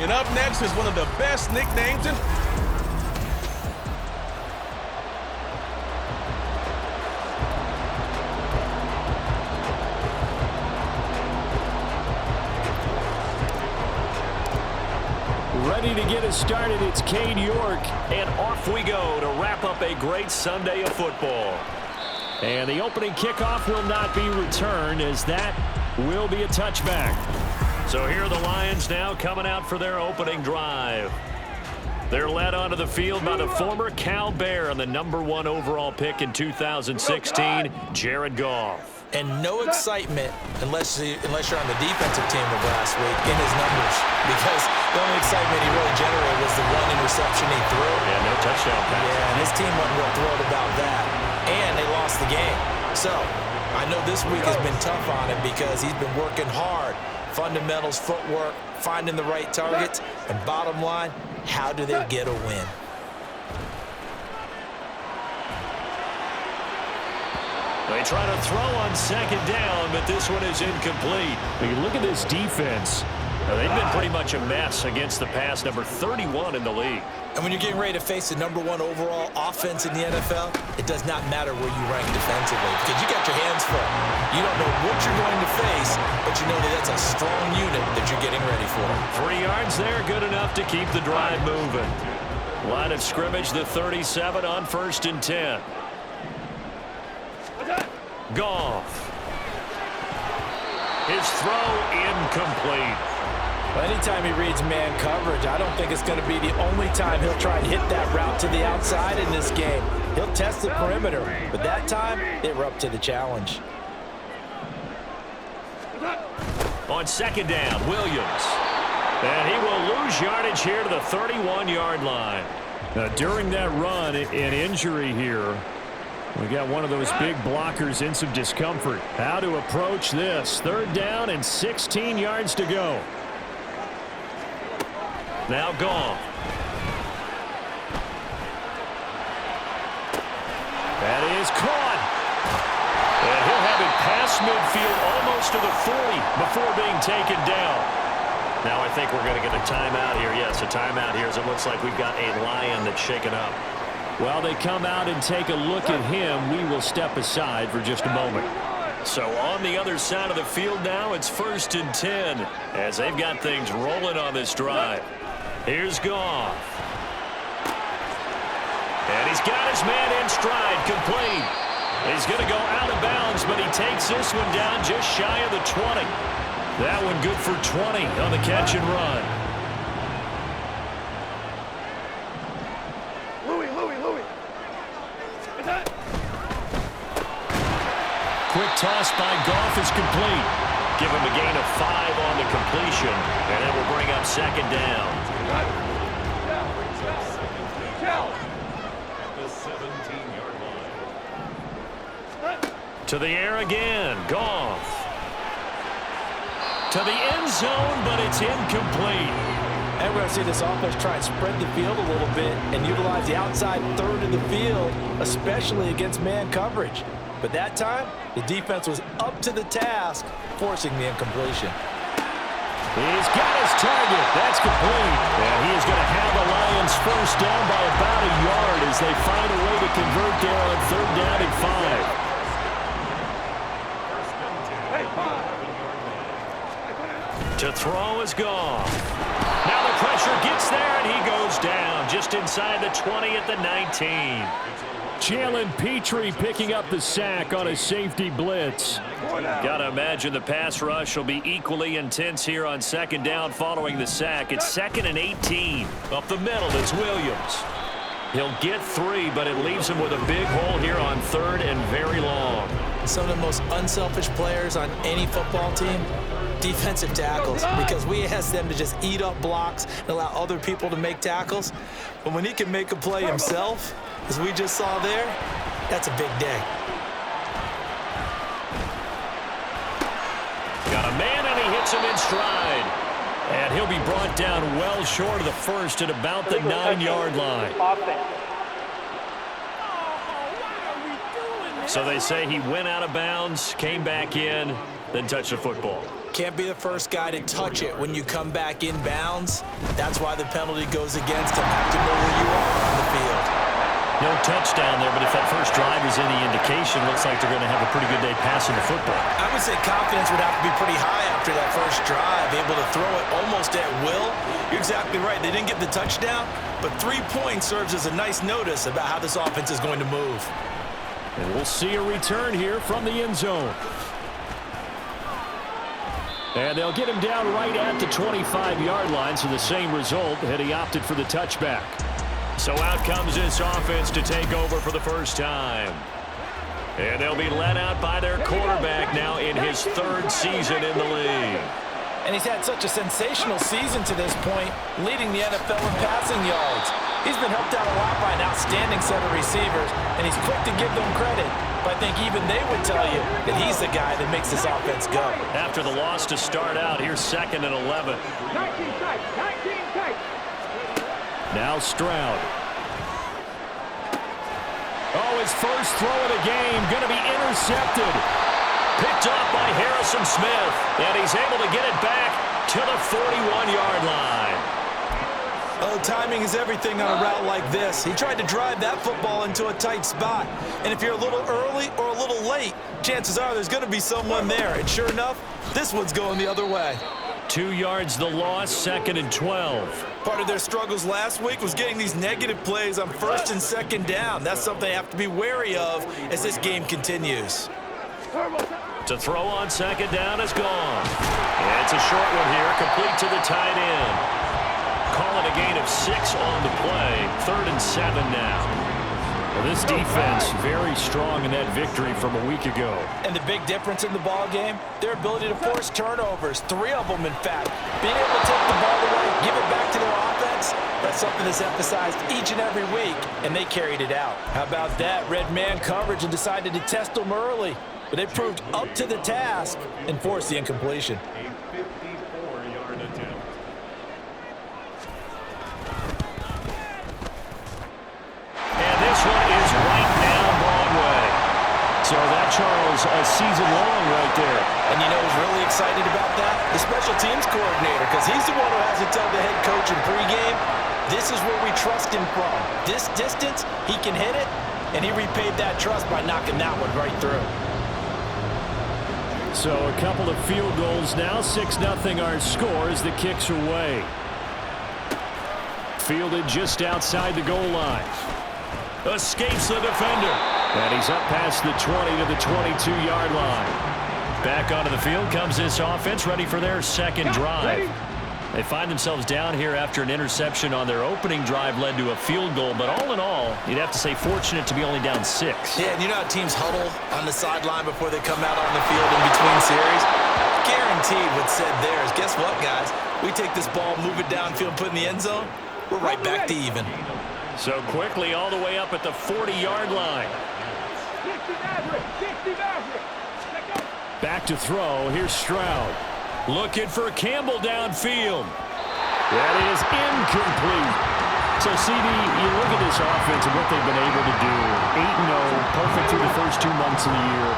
And up next is one of the best nicknames in... Ready to get us started, it's Cade York. And off we go to wrap up a great Sunday of football. And the opening kickoff will not be returned, as that will be a touchback. So here are the Lions now coming out for their opening drive. They're led onto the field by the former Cal Bear and the #1 overall pick in 2016, Jared Goff. And no excitement unless you're on the defensive team of last week in his numbers, because the only excitement he really generated was the one interception he threw. Yeah, no touchdown pass. Yeah, and his team wasn't real thrilled about that. And they lost the game. So I know this week has been tough on him because he's been working hard. Fundamentals, footwork, finding the right targets, and bottom line, how do they get a win? They try to throw on second down, but this one is incomplete. You look at this defense. They've been pretty much a mess against the pass, number 31 in the league. And when you're getting ready to face the #1 overall offense in the NFL, it does not matter where you rank defensively because you got your hands full. You don't know what you're going to face, but you know that that's a strong unit that you're getting ready for. 3 yards there, good enough to keep the drive moving. Line of scrimmage, the 37 on 1st and 10. Goff. His throw incomplete. Well, anytime he reads man coverage, I don't think it's going to be the only time he'll try and hit that route to the outside in this game. He'll test the perimeter, but that time, they were up to the challenge. On second down, Williams. And he will lose yardage here to the 31-yard line. During that run, an injury here. We got one of those big blockers in some discomfort. How to approach this. 3rd down and 16 yards to go. Now Goff. That is caught. And he'll have it past midfield almost to the 40 before being taken down. Now I think we're going to get a timeout here. Yes, a timeout here as it looks like we've got a Lion that's shaken up. Well, they come out and take a look at him. We will step aside for just a moment. So on the other side of the field now, it's 1st and 10 as they've got things rolling on this drive. Here's Goff. And he's got his man in stride, complete. He's going to go out of bounds, but he takes this one down just shy of the 20. That one good for 20 on the catch and run. Quick toss by Goff is complete. Give him a gain of 5 on the completion, and it will bring up second down. To the air again, Goff. To the end zone, but it's incomplete. And we're going to see this offense try and spread the field a little bit and utilize the outside third of the field, especially against man coverage. But that time, the defense was up to the task, forcing the incompletion. He's got his target. That's complete. And he is going to have the Lions first down by about a yard as they find a way to convert there on 3rd down and 5. To throw is Goff. Now the pressure gets there, and he goes down just inside the 20 at the 19. Jalen Petrie picking up the sack on a safety blitz. Got to imagine the pass rush will be equally intense here on second down following the sack. It's 2nd and 18. Up the middle, it's Williams. He'll get 3, but it leaves him with a big hole here on 3rd and very long. Some of the most unselfish players on any football team, defensive tackles, because we ask them to just eat up blocks and allow other people to make tackles. But when he can make a play himself, as we just saw there, that's a big day. Got a man, and he hits him in stride. And he'll be brought down well short of the first at about the 9-yard line. So they say he went out of bounds, came back in, then touched the football. Can't be the first guy to touch it when you come back in bounds. That's why the penalty goes against him. Have to know where you are on the field. No touchdown there, but if that first drive is any indication, looks like they're going to have a pretty good day passing the football. I would say confidence would have to be pretty high after that first drive, able to throw it almost at will. You're exactly right. They didn't get the touchdown, but 3 points serves as a nice notice about how this offense is going to move. And we'll see a return here from the end zone. And they'll get him down right at the 25-yard line, so the same result had he opted for the touchback. So out comes this offense to take over for the first time. And they'll be led out by their quarterback now in his 3rd season in the league. And he's had such a sensational season to this point, leading the NFL in passing yards. He's been helped out a lot by an outstanding set of receivers, and he's quick to give them credit. But I think even they would tell you that he's the guy that makes this offense go. After the loss to start out, here's 2nd and 11. 19 tight. Now Stroud. Oh, his first throw of the game going to be intercepted. Picked up by Harrison Smith. And he's able to get it back to the 41-yard line. Oh, timing is everything on a route like this. He tried to drive that football into a tight spot. And if you're a little early or a little late, chances are there's going to be someone there. And sure enough, this one's going the other way. 2 yards the loss, 2nd and 12. Part of their struggles last week was getting these negative plays on 1st and 2nd down. That's something they have to be wary of as this game continues. To throw on 2nd down is gone. And it's a short one here, complete to the tight end. Call it a gain of 6 on the play. 3rd and 7 now. Well, this defense very strong in that victory from a week ago. And the big difference in the ball game, their ability to force turnovers, 3 of them in fact. Being able to take the ball away, give it back to their offense, that's something that's emphasized each and every week, and they carried it out. How about that? Red man coverage and decided to test them early. But they proved up to the task and forced the incompletion. So that, Charles, a season long right there. And you know who's really excited about that? The special teams coordinator, because he's the one who has to tell the head coach in pregame, this is where we trust him from. This distance, he can hit it, and he repaid that trust by knocking that one right through. So a couple of field goals now, 6-0 our score as the kicks are away. Fielded just outside the goal line. Escapes the defender. And he's up past the 20 to the 22-yard line. Back onto the field comes this offense, ready for their 2nd drive. They find themselves down here after an interception on their opening drive led to a field goal. But all in all, you'd have to say fortunate to be only down 6. Yeah, and you know how teams huddle on the sideline before they come out on the field in between series? Guaranteed what's said there is, guess what, guys? We take this ball, move it downfield, put it in the end zone, we're right back to even. So quickly all the way up at the 40-yard line. Back to throw. Here's Stroud. Looking for Campbell downfield. That is incomplete. So, CD, you look at this offense and what they've been able to do. 8-0, perfect through the first 2 months of the year.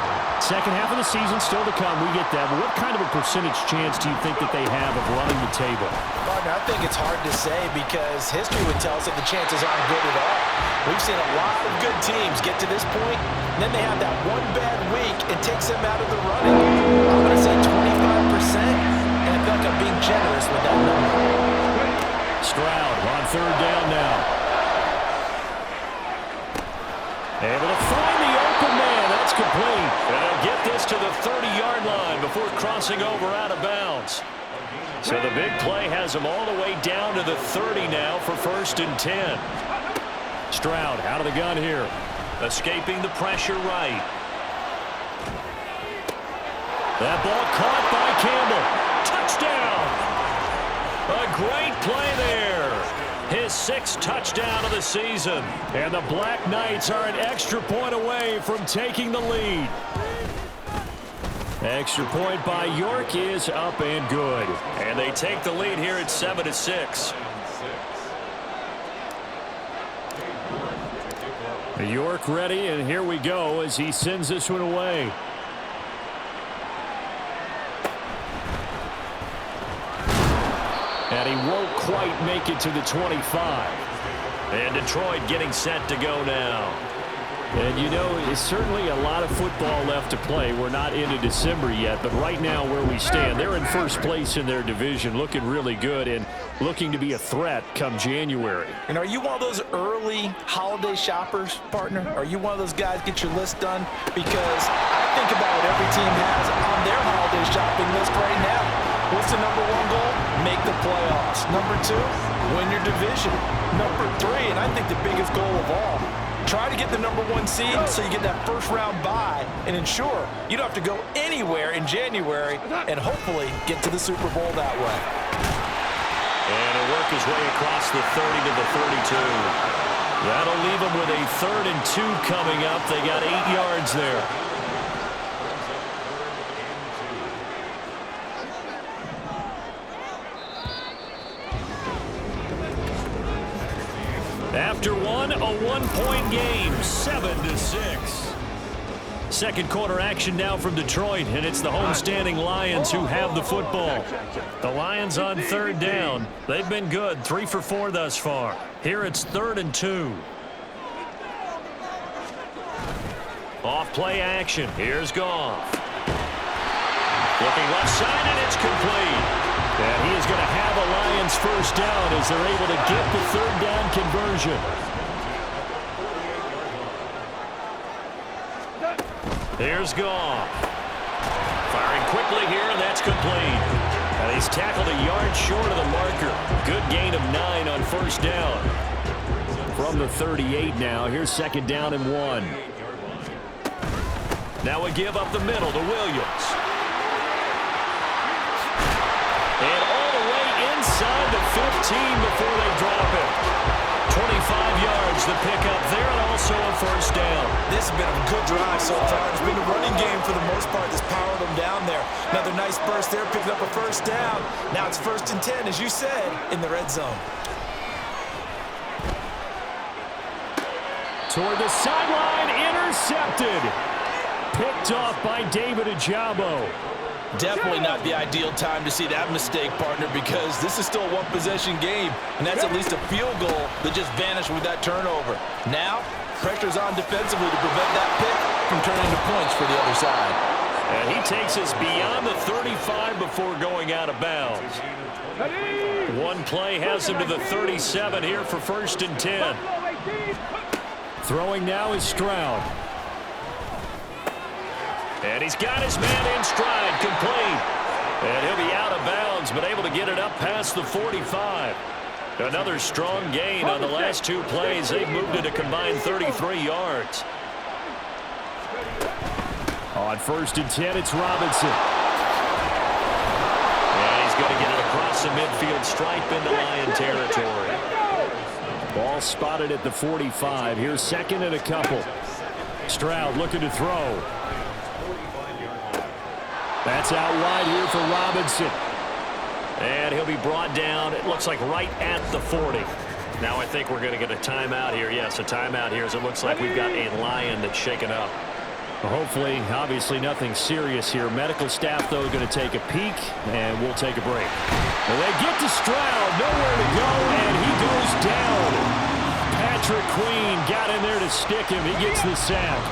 Second half of the season still to come. We get that. But what kind of a percentage chance do you think that they have of running the table? Partner, I think it's hard to say because history would tell us that the chances aren't good at all. We've seen a lot of good teams get to this point, and then they have that one bad week and takes them out of the running. I'm going to say 25%, and I feel like I'm being generous with that number. Stroud on 3rd down now. Able to find the open man. That's complete. And they'll get this to the 30-yard line before crossing over out of bounds. So the big play has them all the way down to the 30 now for 1st and 10. Stroud out of the gun here. Escaping the pressure right. That ball caught by Campbell. Touchdown! A great play there. His 6th touchdown of the season. And the Black Knights are an extra point away from taking the lead. Extra point by York is up and good. And they take the lead here at 7-6. York ready, and here we go as he sends this one away. And he won't quite make it to the 25. And Detroit getting set to go now. And, you know, it's certainly a lot of football left to play. We're not into December yet, but right now where we stand, they're in first place in their division, looking really good and looking to be a threat come January. And are you one of those early holiday shoppers, partner? Are you one of those guys get your list done? Because I think about what every team has on their holiday shopping list right now. What's the number one goal? Make the playoffs. Number two, win your division. Number three, and I think the biggest goal of all, try to get the number one seed so you get that first round bye and ensure you don't have to go anywhere in January and hopefully get to the Super Bowl that way. And he'll work his way across the 30 to the 32. That'll leave him with a 3rd and 2 coming up. They got 8 yards there. After one, a 1-point game, 7-6. Second quarter action now from Detroit, and it's the homestanding Lions who have the football. The Lions on 3rd down. They've been good, 3 for 4 thus far. Here it's 3rd and 2. Off play action. Here's Goff. Looking left side, and it's complete. And he is going to have a Lions first down as they're able to get the 3rd down conversion. Here's Goff. Firing quickly here, and that's complete. And he's tackled a yard short of the marker. Good gain of 9 on first down. From the 38 now, here's 2nd down and 1. Now a give up the middle to Williams. And all the way inside the 15 before they drop it. 25 yards the pickup there, and also a first down. This has been a good drive so far. It's been a running game for the most part that's powered them down there. Another nice burst there, picking up a first down. Now it's 1st and 10, as you said, in the red zone. Toward the sideline, intercepted. Picked off by David Ojabo. Definitely not the ideal time to see that mistake, partner, because this is still a one-possession game, and that's at least a field goal that just vanished with that turnover. Now, pressure's on defensively to prevent that pick from turning into points for the other side. And he takes us beyond the 35 before going out of bounds. One play has him to the 37 here for 1st and 10. Throwing now is Stroud. And he's got his man in stride, complete. And he'll be out of bounds, but able to get it up past the 45. Another strong gain on the last 2 plays. They've moved it a combined 33 yards. On 1st and 10, it's Robinson. And he's going to get it across the midfield stripe into Lion territory. Ball spotted at the 45. Here's 2nd and a couple. Stroud looking to throw. That's out wide here for Robinson. And he'll be brought down, it looks like right at the 40. Now I think we're going to get a timeout here. Yes, a timeout here as it looks like we've got a Lion that's shaken up. Well, hopefully, obviously nothing serious here. Medical staff, though, going to take a peek, and we'll take a break. Well, they get to Stroud, nowhere to go, and he goes down. Patrick Queen got in there to stick him. He gets the sack.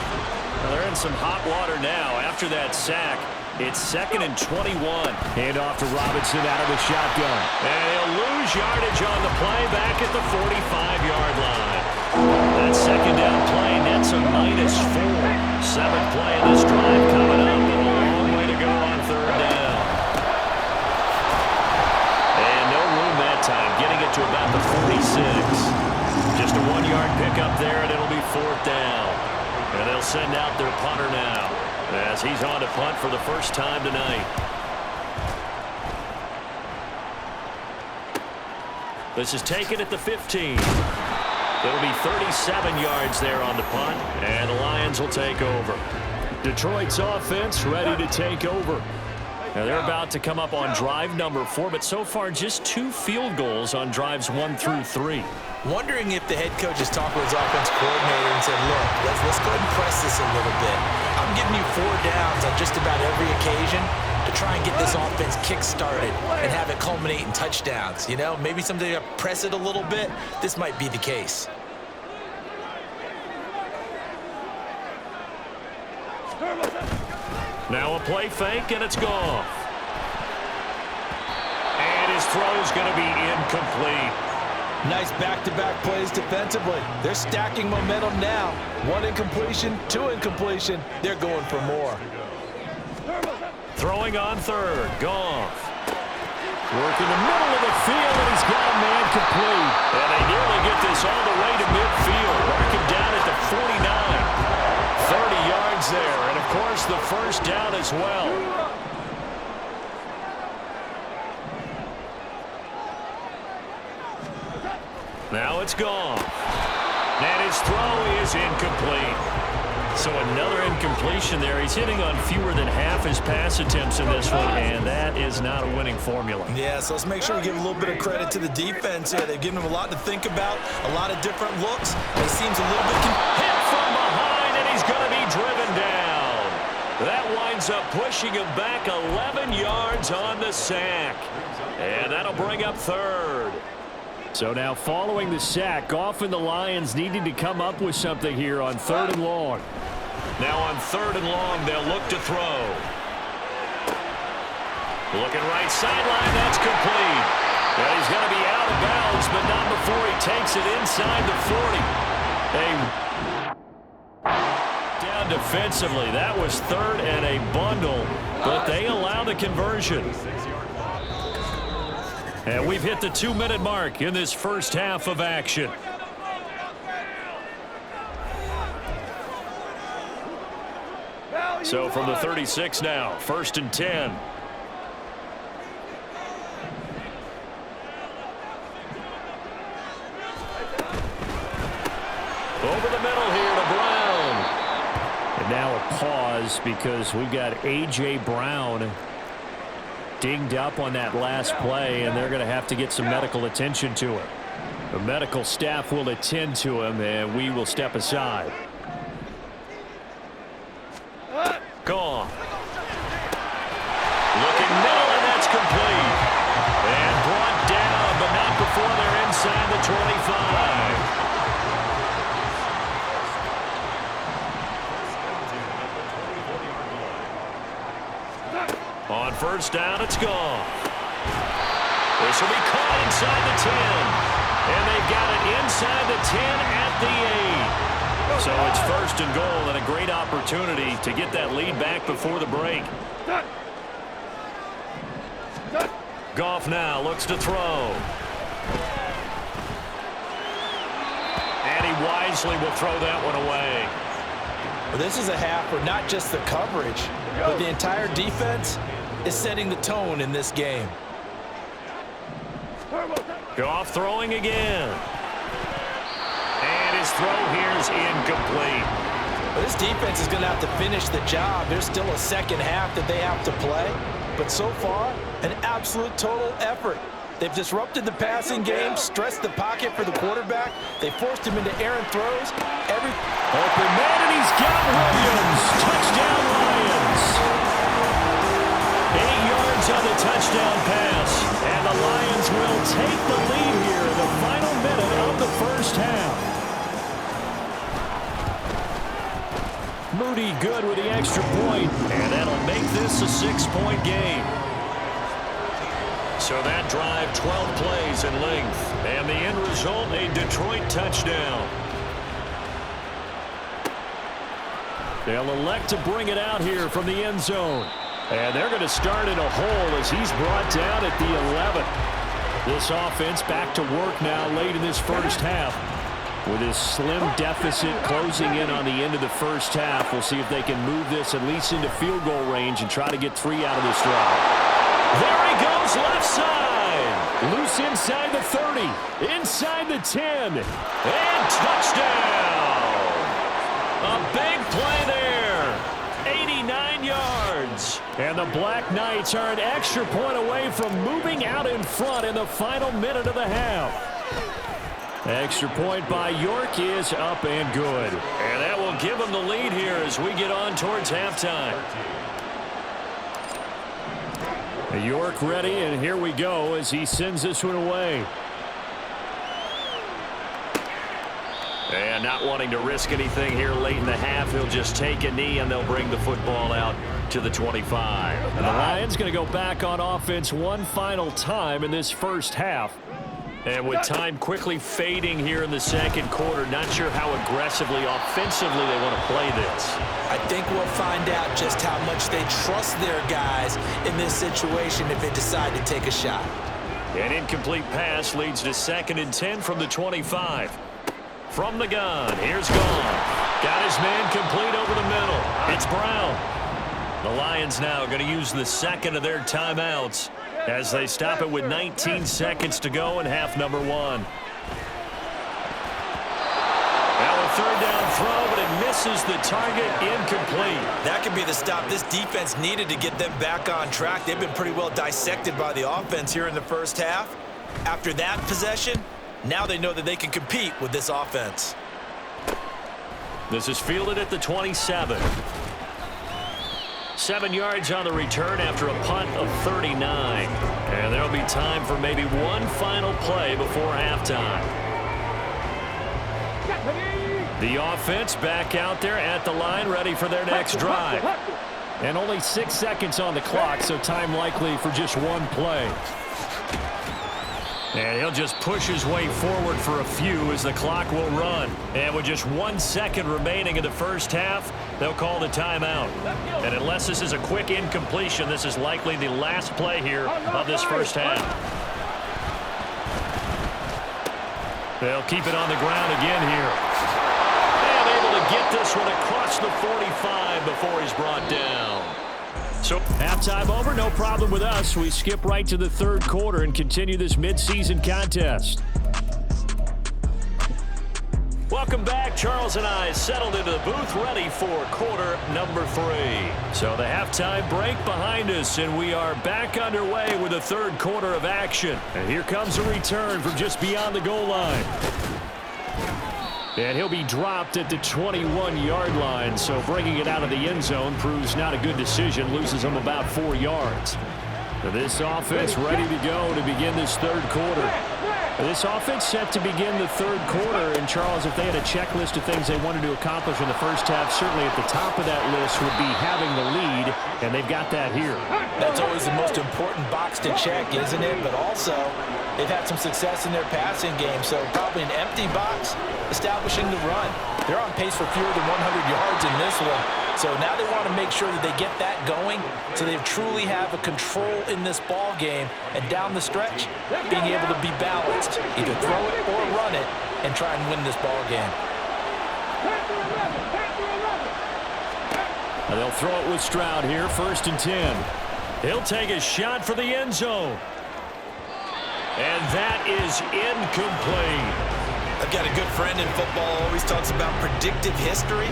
Well, they're in some hot water now after that sack. It's 2nd and 21. Hand off to Robinson out of the shotgun. And he'll lose yardage on the play back at the 45-yard line. That 2nd down play nets a -4. 7th play of this drive coming up. And a long way to go on 3rd down. And no room that time. Getting it to about the 46. Just a 1-yard pickup there, and it'll be 4th down. And they'll send out their punter now, as he's on to punt for the first time tonight. This is taken at the 15. It'll be 37 yards there on the punt, and the Lions will take over. Detroit's offense ready to take over. Now they're about to come up on drive number 4, but so far just 2 field goals on drives 1 through 3. Wondering if the head coach has talked with his offense coordinator and said, look, let's go ahead and press this a little bit. I'm giving you 4 downs on just about every occasion to to try and get this offense kick-started and have it culminate in touchdowns. You know, maybe something to press it a little bit. This might be the case. Now a play fake, and it's gone. And his throw's going to be incomplete. Nice back-to-back plays defensively. They're stacking momentum now. 1 incompletion, 2 incompletion. They're going for more. Throwing on third, Goff. Working the middle of the field, and he's got a man complete. And they nearly get this all the way to midfield. Mark him down at the 49. 30 yards there, and of course the first down as well. Now it's gone. And his throw is incomplete. So another incompletion there. He's hitting on fewer than half his pass attempts in this one, and that is not a winning formula. Yeah, so let's make sure we give a little bit of credit to the defense here. They've given him a lot to think about, a lot of different looks. He seems a little bit hit from behind, and he's going to be driven down. That winds up pushing him back 11 yards on the sack. And that'll bring up third. So now following the sack, Goff and the Lions needing to come up with something here on 3rd and long. Now on 3rd and long, they'll look to throw. Looking right sideline, that's complete. Well, he's going to be out of bounds, but not before he takes it inside the 40. Down defensively, that was 3rd and a bundle, but they allow the conversion. And we've hit the 2-minute mark in this first half of action. So from the 36 now, 1st and 10. Over the middle here to Brown. And now a pause because we've got A.J. Brown dinged up on that last play, and they're going to have to get some medical attention to him. The medical staff will attend to him, and we will step aside. Gone. Looking middle, and that's complete. And brought down, but not before they're inside the 25. On 1st down, it's gone. This will be caught inside the 10. And they've got it inside the 10 at the 8. So it's 1st and goal, and a great opportunity to get that lead back before the break. Goff now looks to throw. And he wisely will throw that one away. Well, this is a half where not just the coverage, but the entire defense is setting the tone in this game. Goff throwing again. And his throw here is incomplete. Well, this defense is going to have to finish the job. There's still a second half that they have to play. But so far, an absolute total effort. They've disrupted the passing game, stressed the pocket for the quarterback. They forced him into errant throws. Open man, and he's got Williams. Touchdown, Lions. 8 yards on the touchdown pass. And the Lions will take the lead here in the final minute of the first half. Moody good with the extra point, and that'll make this a 6-point game. So that drive, 12 plays in length, and the end result, a Detroit touchdown. They'll elect to bring it out here from the end zone. And they're going to start in a hole as he's brought down at the 11. This offense back to work now late in this first half. With his slim deficit closing in on the end of the first half, we'll see if they can move this at least into field goal range and try to get 3 out of this drive. There he goes, left side. Loose inside the 30, inside the 10, and touchdown. A big play there. 89 yards. And the Black Knights are an extra point away from moving out in front in the final minute of the half. Extra point by York is up and good. And that will give them the lead here as we get on towards halftime. York ready, and here we go as he sends this one away. And not wanting to risk anything here late in the half, he'll just take a knee, and they'll bring the football out to the 25. And the Lions going to go back on offense one final time in this first half. And with time quickly fading here in the second quarter, not sure how aggressively, offensively they want to play this. I think we'll find out just how much they trust their guys in this situation if they decide to take a shot. An incomplete pass leads to 2nd and 10 from the 25. From the gun, here's Goff. Got his man complete over the middle. It's Brown. The Lions now going to use the second of their timeouts as they stop it with 19 seconds to go in half number 1. Now a 3rd down throw, but it misses the target, incomplete. That could be the stop this defense needed to get them back on track. They've been pretty well dissected by the offense here in the first half. After that possession, now they know that they can compete with this offense. This is fielded at the 27. 7 yards on the return after a punt of 39. And there'll be time for maybe one final play before halftime. The offense back out there at the line, ready for their next drive. And only 6 seconds on the clock, so time likely for just one play. And he'll just push his way forward for a few as the clock will run. And with just 1 second remaining in the first half, they'll call the timeout. And unless this is a quick incompletion, this is likely the last play here of this first half. They'll keep it on the ground again here. And able to get this one across the 45 before he's brought down. So halftime over, no problem with us. We skip right to the 3rd quarter and continue this midseason contest. Welcome back. Charles and I settled into the booth ready for quarter number 3. So the halftime break behind us, and we are back underway with the 3rd quarter of action. And here comes a return from just beyond the goal line. And he'll be dropped at the 21-yard line, so bringing it out of the end zone proves not a good decision, loses him about 4 yards. This offense ready to go to begin this 3rd quarter. This offense set to begin the 3rd quarter, and Charles, if they had a checklist of things they wanted to accomplish in the first half, certainly at the top of that list would be having the lead, and they've got that here. That's always the most important box to check, isn't it? But also, they've had some success in their passing game, so probably an empty box establishing the run. They're on pace for fewer than 100 yards in this one, so now they want to make sure that they get that going so they truly have a control in this ball game, and down the stretch, being able to be balanced, either throw it or run it, and try and win this ball game. And they'll throw it with Stroud here, 1st and 10. He'll take a shot for the end zone. And that is incomplete. I've got a good friend in football, always talks about predictive history.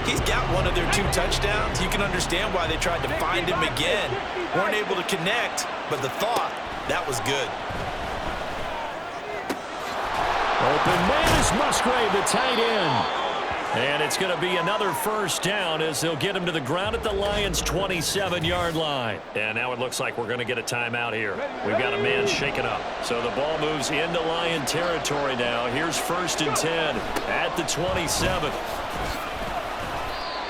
He's got one of their 2 touchdowns. You can understand why they tried to find him again. Weren't able to connect, but the thought, that was good. Open man is Musgrave, the tight end. And it's going to be another 1st down as they'll get him to the ground at the Lions' 27-yard line. And now it looks like we're going to get a timeout here. We've got a man shaken up. So the ball moves into Lion territory now. Here's 1st and 10 at the 27.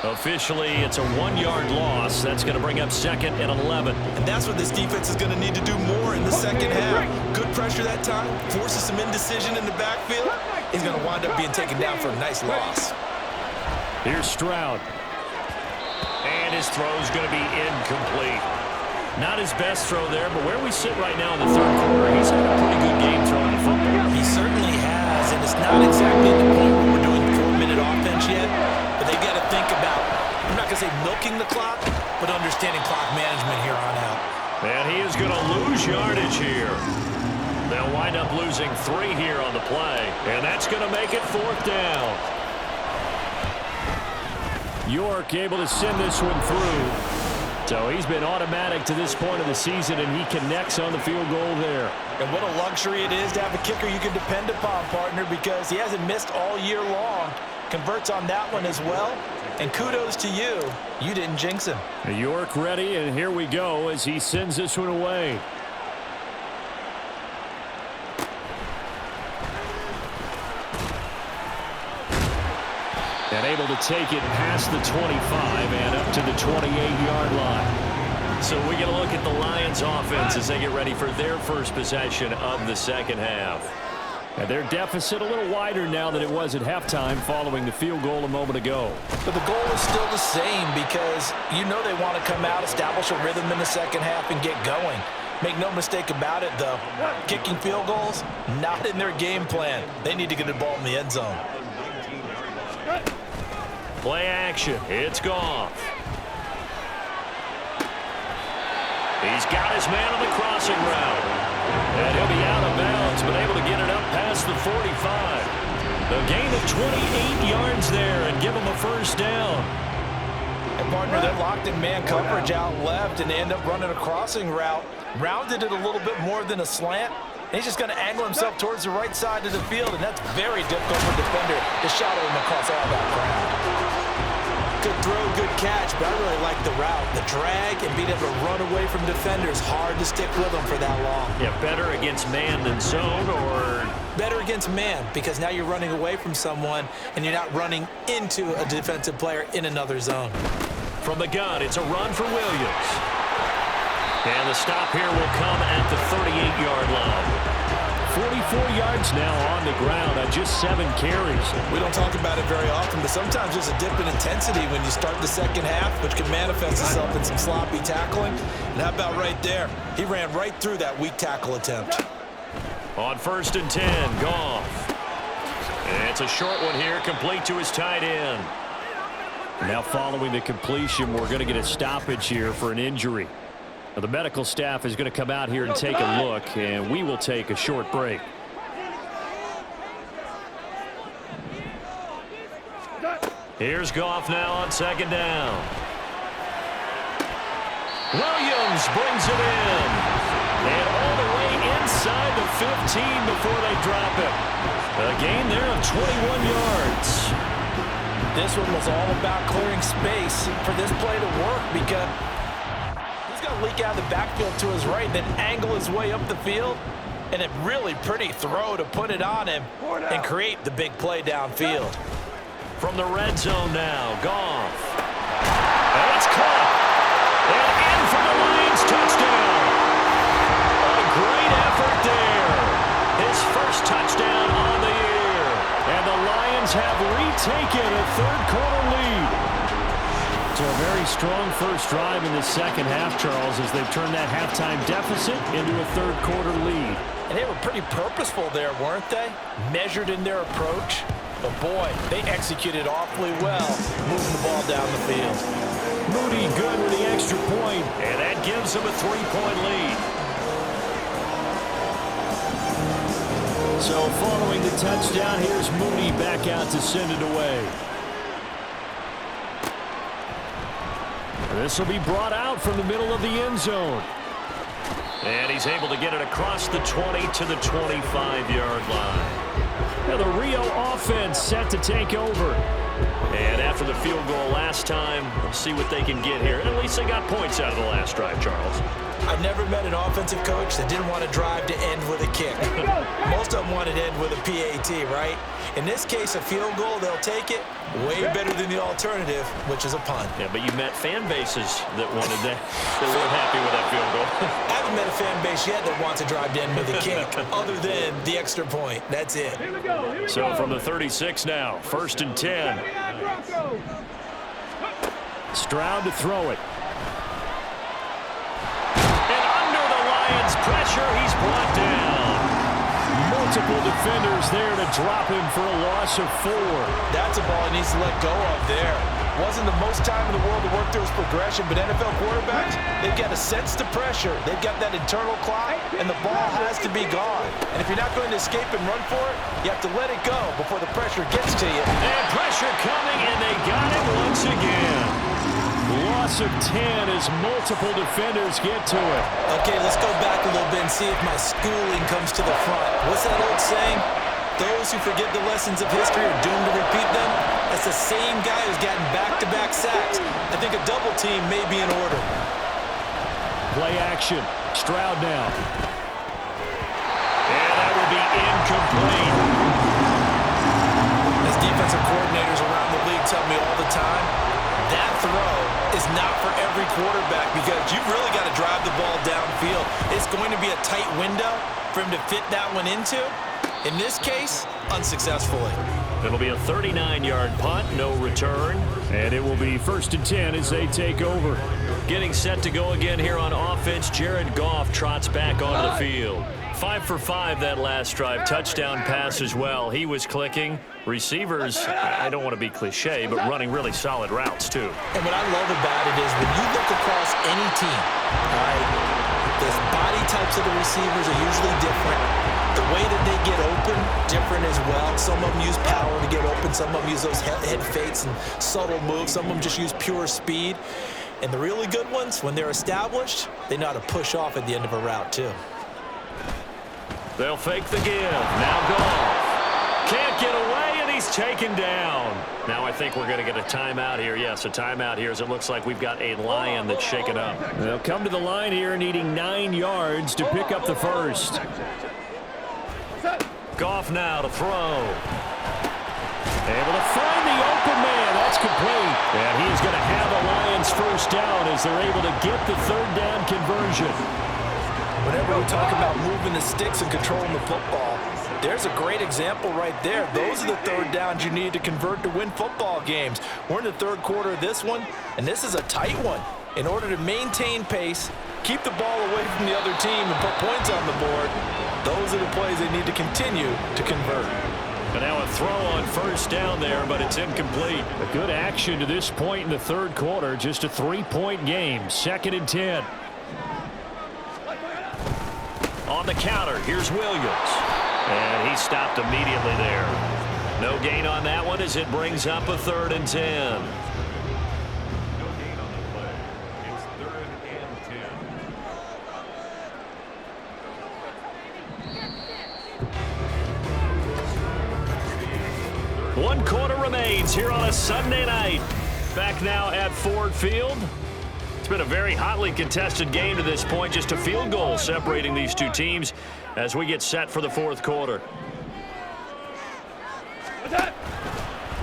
Officially, it's a 1-yard loss. That's going to bring up 2nd and 11. And that's what this defense is going to need to do more in the second half. Good pressure that time, forces some indecision in the backfield. He's going to wind up being taken down for a nice loss. Here's Stroud. And his throw's going to be incomplete. Not his best throw there, but where we sit right now in the 3rd quarter, he's had a pretty good game throwing the football. He certainly has, and it's not exactly the point where we're doing 4-minute offense yet, but they've got to think about, I'm not going to say milking the clock, but understanding clock management here on out. And he is going to lose yardage here. They'll wind up losing 3 here on the play, and that's going to make it 4th down. York able to send this one through. So he's been automatic to this point of the season, and he connects on the field goal there. And what a luxury it is to have a kicker you can depend upon, partner, because he hasn't missed all year long. Converts on that one as well. And kudos to you. You didn't jinx him. York ready, and here we go as he sends this one away. And able to take it past the 25 and up to the 28-yard line. So we get a look at the Lions offense as they get ready for their first possession of the second half. And their deficit a little wider now than it was at halftime following the field goal a moment ago. But the goal is still the same because you know they want to come out, establish a rhythm in the second half, and get going. Make no mistake about it, though. Kicking field goals, not in their game plan. They need to get the ball in the end zone. Play action. It's Goff. He's got his man on the crossing route. And he'll be out of bounds, but able to get it up past the 45. The gain of 28 yards there and give him a first down. And partner, they're locked in man coverage out left, and they end up running a crossing route. Rounded it a little bit more than a slant. And he's just going to angle himself towards the right side of the field, and that's very difficult for a defender to shadow him across all that ground. Good throw, good catch, but I really like the route. The drag and being able to run away from defenders, hard to stick with them for that long. Yeah, better against man than zone, or? Better against man, because now you're running away from someone and you're not running into a defensive player in another zone. From the gun, it's a run for Williams. And the stop here will come at the 38-yard line. 44 yards now on the ground on just 7 carries. We don't talk about it very often, but sometimes there's a dip in intensity when you start the second half, which can manifest itself in some sloppy tackling. And how about right there? He ran right through that weak tackle attempt. On 1st and 10, Goff. And it's a short one here, complete to his tight end. Now following the completion, we're going to get a stoppage here for an injury. Now, the medical staff is going to come out here and take a look, and we will take a short break. Here's Goff now on 2nd down. Williams brings it in. And all the way inside the 15 before they drop it. A gain there of 21 yards. This one was all about clearing space for this play to work because he's going to leak out of the backfield to his right, then angle his way up the field. And a really pretty throw to put it on him and create the big play downfield. From the red zone now, Goff. And it's caught. And in for the Lions touchdown. A great effort there. His first touchdown on the year. And the Lions have retaken a third-quarter lead. So a very strong first drive in the second half, Charles, as they've turned that halftime deficit into a third-quarter lead. And they were pretty purposeful there, weren't they? Measured in their approach. But boy, they executed awfully well, moving the ball down the field. Moody good with the extra point, and that gives them a 3-point lead. So following the touchdown, here's Moody back out to send it away. This will be brought out from the middle of the end zone. And he's able to get it across the 20 to the 25-yard line. Now the Rio offense set to take over. And after the field goal last time, we'll see what they can get here. At least they got points out of the last drive, Charles. I've never met an offensive coach that didn't want to drive to end with a kick. Most of them wanted to end with a PAT, right? In this case, a field goal, they'll take it. Way better than the alternative, which is a punt. Yeah, but you met fan bases that wanted that. They weren't happy with that field goal. I haven't met a fan base yet that wants to drive to end with a kick, other than the extra point. That's it. So from the 36 now, 1st and 10. Stroud to throw it. And under the Lions' pressure, he's brought down. Multiple defenders there to drop him for a loss of 4. That's a ball he needs to let go of there. Wasn't the most time in the world to work through his progression, but NFL quarterbacks, they've got to sense the pressure. They've got that internal clock, and the ball has to be gone. And if you're not going to escape and run for it, you have to let it go before the pressure gets to you. And pressure coming, and they got him once again. Loss of 10 as multiple defenders get to it. Okay, let's go back a little bit and see if my schooling comes to the front. What's that old saying? Those who forget the lessons of history are doomed to repeat them. That's the same guy who's gotten back-to-back sacks. I think a double team may be in order. Play action. Stroud now. And that will be incomplete. As defensive coordinators around the league tell me all the time, that throw is not for every quarterback because you've really got to drive the ball downfield. It's going to be a tight window for him to fit that one into. In this case, unsuccessfully. It'll be a 39-yard punt, no return. And it will be 1st and 10 as they take over. Getting set to go again here on offense, Jared Goff trots back onto the field. 5 for 5 that last drive. Touchdown pass as well. He was clicking. Receivers, I don't want to be cliche, but running really solid routes too. And what I love about it is when you look across any team, all right, the body types of the receivers are usually different. The way that they get open, different as well. Some of them use power to get open. Some of them use those head fakes and subtle moves. Some of them just use pure speed. And the really good ones, when they're established, they know how to push off at the end of a route too. They'll fake the give. Now Goff. Can't get away, and he's taken down. Now I think we're going to get a timeout here. Yes, a timeout here as it looks like we've got a Lion that's shaken up. They'll come to the line here needing 9 yards to pick up the first. Goff now to throw. Able to find the open man. That's complete. And he's going to have the Lions first down as they're able to get the 3rd down conversion. Whenever we talk about moving the sticks and controlling the football, there's a great example right there. Those are the 3rd downs you need to convert to win football games. We're in the 3rd quarter of this one, and this is a tight one. In order to maintain pace, keep the ball away from the other team, and put points on the board, those are the plays they need to continue to convert. And now a throw on 1st down there, but it's incomplete. A good action to this point in the 3rd quarter. Just a 3-point game. 2nd and 10. On the counter, here's Williams. And he stopped immediately there. No gain on that one as it brings up a 3rd and 10. One quarter remains here on a Sunday night. Back now at Ford Field. It's been a very hotly contested game to this point. Just a field goal separating these two teams as we get set for the 4th quarter.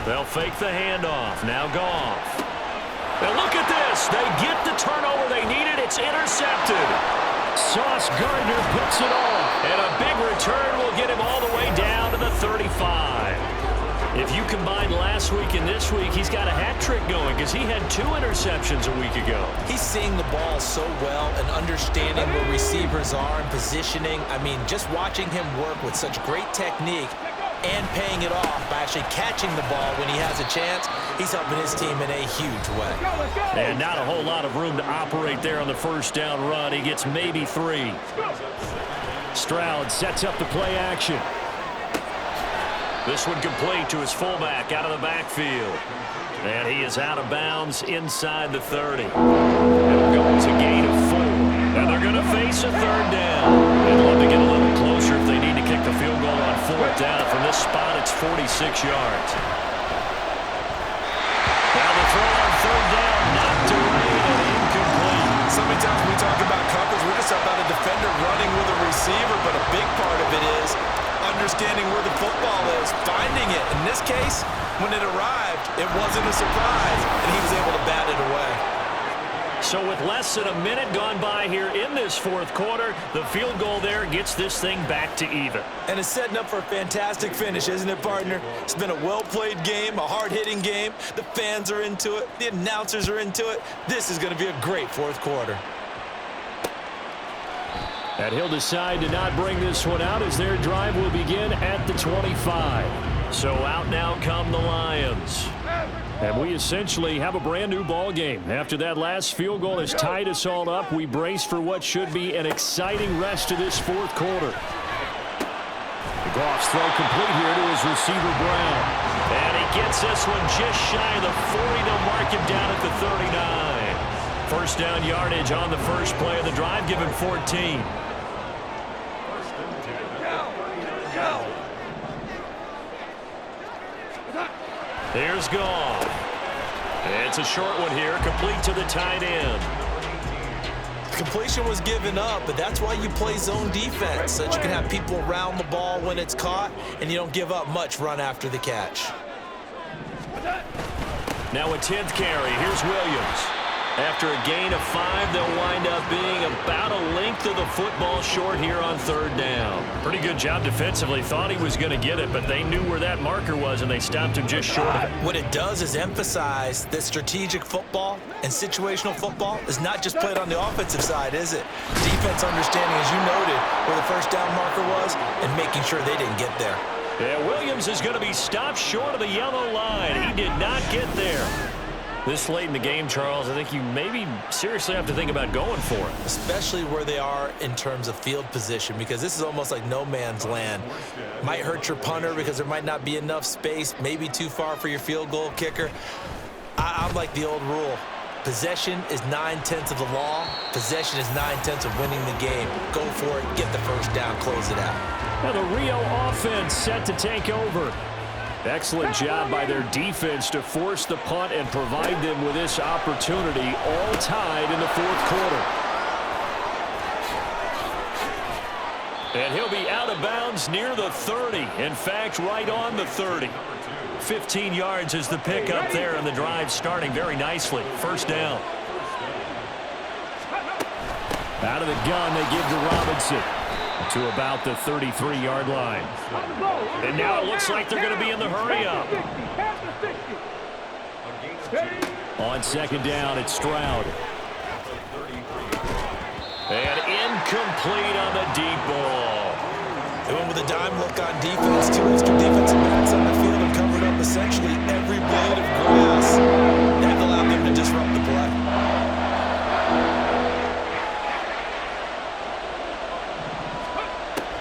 They'll fake the handoff. Now Goff. And look at this. They get the turnover they needed. It's intercepted. Sauce Gardner puts it on. And a big return will get him all the way down to the 35. If you combine last week and this week, he's got a hat trick going because he had 2 interceptions a week ago. He's seeing the ball so well and understanding where receivers are and positioning. I mean, just watching him work with such great technique and paying it off by actually catching the ball when he has a chance, he's helping his team in a huge way. And not a whole lot of room to operate there on the 1st down run. He gets maybe 3. Stroud sets up the play action. This one complete to his fullback out of the backfield. And he is out of bounds inside the 30. It'll go to gain of 4. And they're going to face a 3rd down. They'd love to get a little closer if they need to kick the field goal on 4th down. From this spot, it's 46 yards. Now the throw on 3rd down, knocked away and incomplete. So many times when we talk about coverage, we're just about a defender running with a receiver, but a big part of it is understanding where the football is, finding it. In this case, when it arrived, it wasn't a surprise, and he was able to bat it away. So with less than a minute gone by here in this 4th quarter, the field goal there gets this thing back to even. And it's setting up for a fantastic finish, isn't it, partner? It's been a well-played game, a hard-hitting game. The fans are into it. The announcers are into it. This is going to be a great 4th quarter. And he'll decide to not bring this one out as their drive will begin at the 25. So out now come the Lions. And we essentially have a brand new ball game. After that last field goal has tied us all up, we brace for what should be an exciting rest of this 4th quarter. Goff's throw complete here to his receiver Brown. And he gets this one just shy of the 40. They'll mark him down at the 39. First down yardage on the first play of the drive. Give him 14. Here's Goff. It's a short one here, complete to the tight end. Completion was given up, but that's why you play zone defense, so that you can have people around the ball when it's caught, and you don't give up much run after the catch. Now a 10th carry. Here's Williams. After a gain of 5, they'll wind up being about a length of the football short here on third down. Pretty good job defensively. Thought he was going to get it, but they knew where that marker was, and they stopped him just short of it. What it does is emphasize that strategic football and situational football is not just played on the offensive side, is it? Defense understanding, as you noted, where the first down marker was and making sure they didn't get there. Yeah, Williams is going to be stopped short of the yellow line. He did not get there. This late in the game, Charles, I think you maybe seriously have to think about going for it. Especially where they are in terms of field position, because this is almost like no man's land. Might hurt your punter because there might not be enough space, maybe too far for your field goal kicker. I'm like the old rule. Possession is 9/10 of the law. Possession is 9/10 of winning the game. Go for it, get the first down, close it out. Now the Rio offense set to take over. Excellent job by their defense to force the punt and provide them with this opportunity, all tied in the fourth quarter. And he'll be out of bounds near the 30. In fact, right on the 30. 15 yards is the pickup there, and the drive starting very nicely. First down. Out of the gun, they give to Robinson to about the 33-yard line. And now it looks like they're going to be in the hurry-up. On second down, it's Stroud. And incomplete on the deep ball. They went with a dime look on defense, 2 extra defensive backs on the field and covered up essentially every blade of grass. That allowed them to disrupt the play.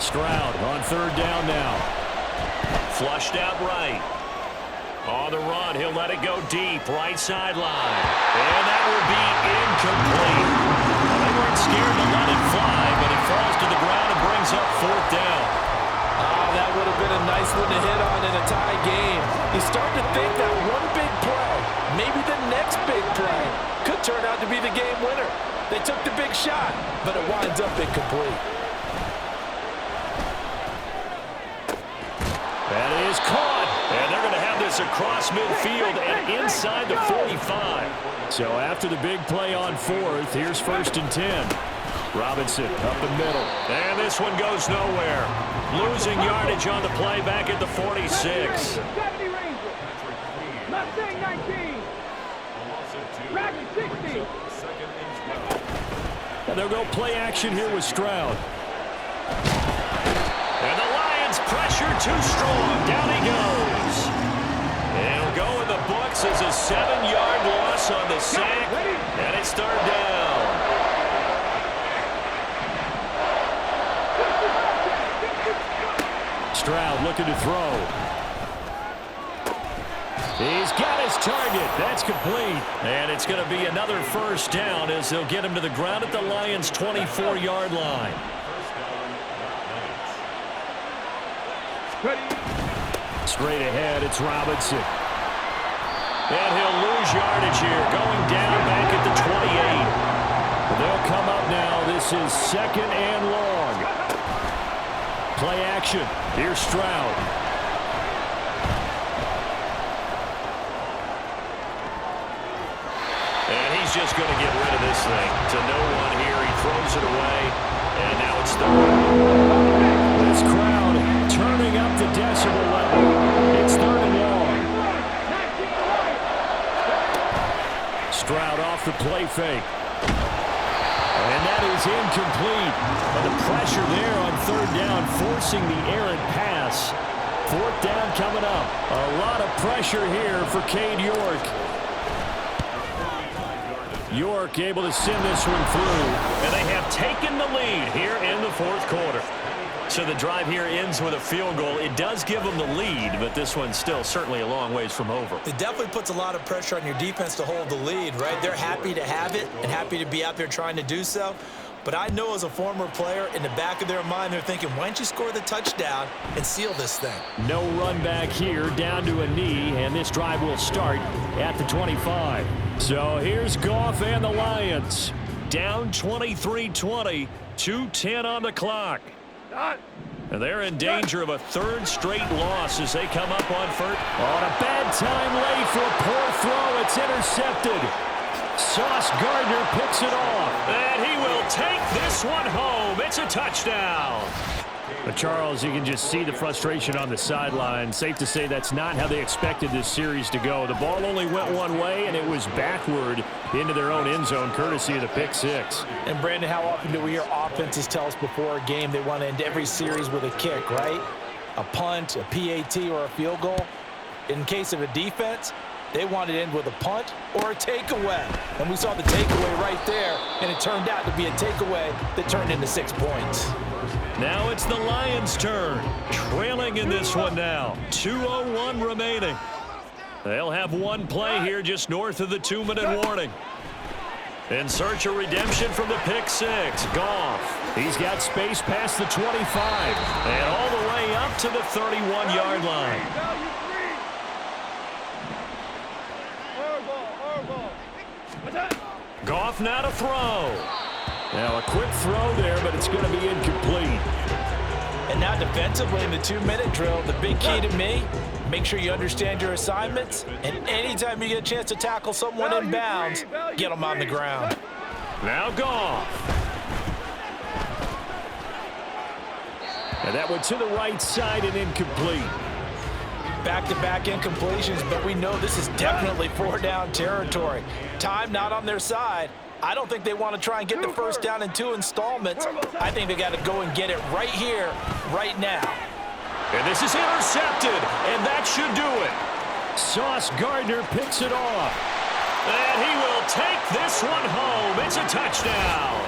Stroud on third down now. Flushed out right. On the run, he'll let it go deep, right sideline. And that will be incomplete. They weren't scared to let it fly, but it falls to the ground and brings up fourth down. That would have been a nice one to hit on in a tie game. You start to think that one big play, maybe the next big play, could turn out to be the game winner. They took the big shot, but it winds up incomplete. That is caught, and they're going to have this across midfield and inside the 45. So after the big play on fourth, here's first and 10. Robinson up the middle, and this one goes nowhere. Losing yardage on the play back at the 46. Mustang 19. Rack 60. And they'll go play action here with Stroud. And the Lions pressure too strong. Down he goes. And it'll go in the books as a 7-yard loss on the sack. And it's third down. Stroud looking to throw. He's got his target. That's complete. And it's going to be another first down as they'll get him to the ground at the Lions' 24-yard line. Straight ahead, it's Robinson. And he'll lose yardage here, going down back at the 28. They'll come up now. This is second and long. Play action. Here's Stroud. And he's just going to get rid of this thing. To no one here. He throws it away. And now it's third. This crowd turning up the decibel level. It's third and long. Stroud off the play fake. And that is incomplete. And the pressure there on third down, forcing the errant pass. Fourth down coming up. A lot of pressure here for Cade York. York able to send this one through. And they have taken the lead here in the fourth quarter. So the drive here ends with a field goal. It does give them the lead, but this one's still certainly a long ways from over. It definitely puts a lot of pressure on your defense to hold the lead, right? They're happy to have it and happy to be out there trying to do so. But I know as a former player, in the back of their mind, they're thinking, why don't you score the touchdown and seal this thing? No run back here, down to a knee, and this drive will start at the 25. So here's Goff and the Lions. Down 23-20, 2:10 on the clock. And they're in danger of a third straight loss as they come up on first. On a bad time late for a poor throw. It's intercepted. Sauce Gardner picks it off. And he will take this one home. It's a touchdown. But Charles, you can just see the frustration on the sideline. Safe to say that's not how they expected this series to go. The ball only went one way, and it was backward into their own end zone, courtesy of the pick six. And Brandon, how often do we hear offenses tell us before a game they want to end every series with a kick, right? A punt, a PAT, or a field goal. In case of a defense, they wanted to end with a punt or a takeaway. And we saw the takeaway right there, and it turned out to be a takeaway that turned into 6 points. Now it's the Lions' turn. Trailing in this one now. 2:01 remaining. They'll have one play here just north of the 2-minute warning. In search of redemption from the pick six. Goff. He's got space past the 25. And all the way up to the 31-yard line. Goff now to throw. Now a quick throw there, but it's going to be incomplete. And now defensively in the 2-minute drill, the big key to me, make sure you understand your assignments, and anytime you get a chance to tackle someone in bounds, get them on the ground. Now Goff. And that went to the right side and incomplete. Back-to-back incompletions, but we know this is definitely 4-down territory. Time not on their side. I don't think they want to try and get the first down in 2 installments. I think they got to go and get it right here, right now. And this is intercepted, and that should do it. Sauce Gardner picks it off. And he will take this one home. It's a touchdown.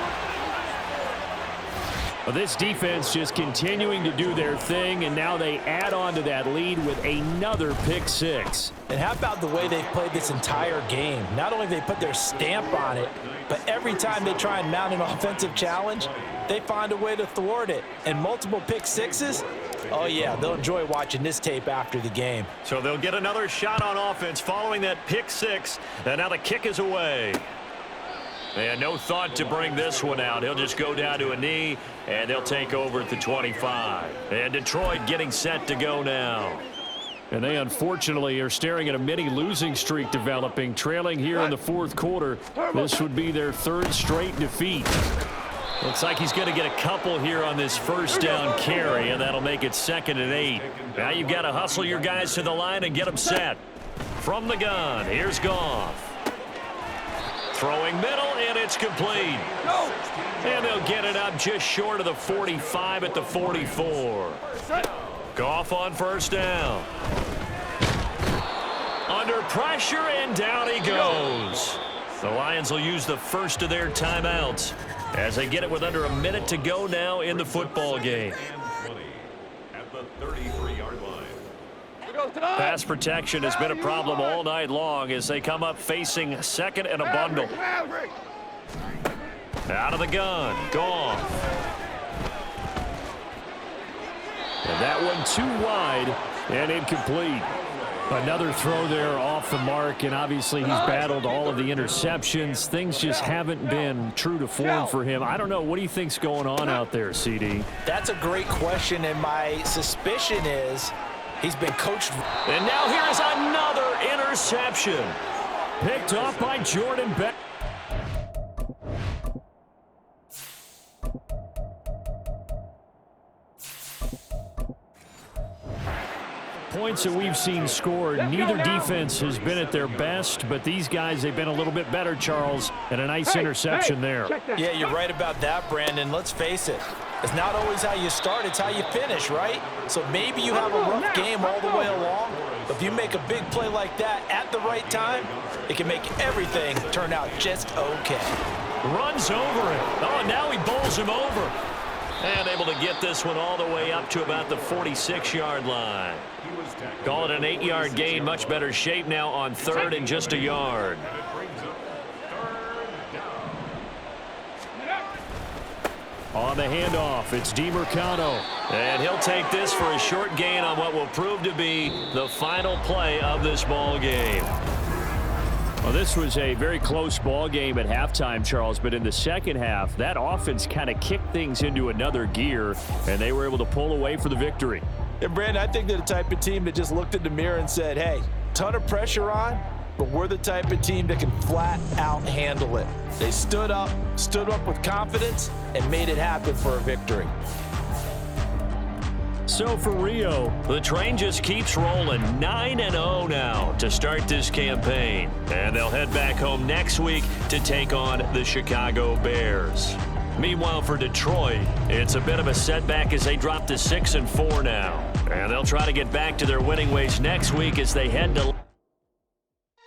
Well, this defense just continuing to do their thing, and now they add on to that lead with another pick six. And how about the way they've played this entire game? Not only have they put their stamp on it, but every time they try and mount an offensive challenge, they find a way to thwart it. And multiple pick sixes, oh yeah, they'll enjoy watching this tape after the game. So they'll get another shot on offense following that pick six, and now the kick is away. And no thought to bring this one out. He'll just go down to a knee, and they'll take over at the 25. And Detroit getting set to go now. And they unfortunately are staring at a mini losing streak developing, trailing here in the fourth quarter. This would be their third straight defeat. Looks like he's going to get a couple here on this first down carry, and that'll make it 2nd and 8. Now you've got to hustle your guys to the line and get them set. From the gun, here's Goff. Throwing middle, and it's complete. And they'll get it up just short of the 45 at the 44. Goff on first down. Under pressure, and down he goes. The Lions will use the first of their timeouts as they get it with under a minute to go now in the football game. At the 33-yard line. Pass protection has been a problem all night long as they come up facing second and a bundle. Out of the gun, Goff. And that one too wide and incomplete. Another throw there off the mark, and obviously he's battled all of the interceptions. Things just haven't been true to form for him. I don't know. What do you think's going on out there, CD? That's a great question, and my suspicion is he's been coached. And now here is another interception. Picked off by Jordan Beck. Points that we've seen scored, neither defense has been at their best, but these guys, they've been a little bit better, Charles, and a nice interception there. Yeah, you're right about that, Brandon. Let's face it. It's not always how you start, it's how you finish, right? So maybe you have a rough game all the way along, but if you make a big play like that at the right time, it can make everything turn out just okay. Runs over him. Oh, now he bowls him over. And able to get this one all the way up to about the 46-yard line. Call it an 8-yard gain. Much better shape now on 3rd and just a yard. And it brings up 3rd down. On the handoff, it's DiMercado. And he'll take this for a short gain on what will prove to be the final play of this ball game. Well, this was a very close ball game at halftime, Charles, but in the second half, that offense kind of kicked things into another gear, and they were able to pull away for the victory. And, Brandon, I think they're the type of team that just looked in the mirror and said, hey, ton of pressure on, but we're the type of team that can flat out handle it. They stood up with confidence, and made it happen for a victory. So for Rio, the train just keeps rolling. 9-0 now to start this campaign. And they'll head back home next week to take on the Chicago Bears. Meanwhile, for Detroit, it's a bit of a setback as they drop to 6-4 now. And they'll try to get back to their winning ways next week as they head to